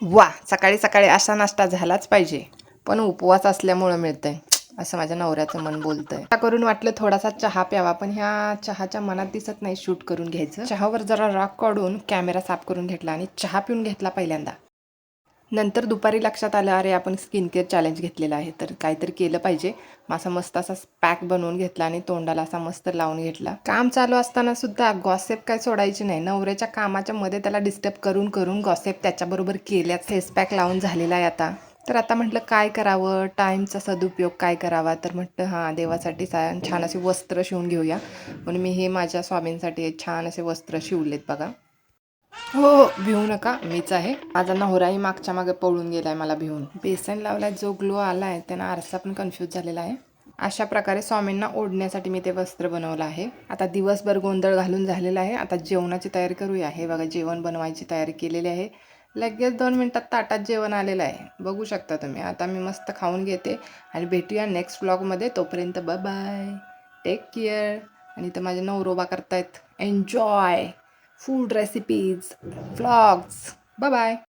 वा, सकाळी सकाळी असा नाश्ता झालाच पाहिजे, पण उपवास असल्यामुळं मिळतंय असं माझ्या नवऱ्याचं मन बोलतंय. करून वाटलं थोडासा चहा प्यावा, पण ह्या चहाच्या मनात दिसत नाही शूट करून घ्यायचं. चहावर जरा राग काढून कॅमेरा साफ करून घेतला आणि चहा पिऊन घेतला पहिल्यांदा. नंतर दुपारी लक्षात आलं, अरे आपण स्किन केअर चॅलेंज घेतलेला आहे, तर काहीतरी केलं पाहिजे. असा मस्त असा पॅक बनवून घेतला आणि तोंडाला असा मस्त लावून घेतला. काम चालू असताना सुद्धा गॉसेप काय सोडायची नाही. नवऱ्याच्या कामाच्या मध्ये त्याला डिस्टर्ब करून करून गॉसेप त्याच्याबरोबर केल्याच. फेस पॅक लावून झालेला आहे आता. तर आता म्हटलं काय करावं, टाईमचा सदुपयोग काय करावा. तर म्हटलं हां, देवासाठी छान असे वस्त्र शिवून घेऊया. म्हणून मी हे माझ्या स्वामींसाठी छान असे वस्त्र शिवलेत बघा. हो, भिवू नका, मीच आहे. माझा नवराही मागच्या मागे पळून गेलाय मला भिवून. बेसन लावलाय, जो ग्लो आलाय त्यानं आरसा पण कन्फ्यूज झालेला आहे. अशा प्रकारे स्वामींना ओढण्यासाठी मी ते वस्त्र बनवलं आहे. आता दिवसभर गोंधळ घालून झालेला आहे. आता जेवणाची तयारी करूया. हे बघा, जेवण बनवायची तयारी केलेली आहे. लगेच 2 मिनिटात ताटात जेवण आलेलं आहे, बघू शकता तुम्ही. आता मी मस्त खाऊन घेते आणि भेटूया नेक्स्ट व्लॉगमध्ये. तोपर्यंत बाय बाय, टेक केअर. आणि इथं माझे नवरोबा करतायत enjoy food recipes, vlogs. Bye bye.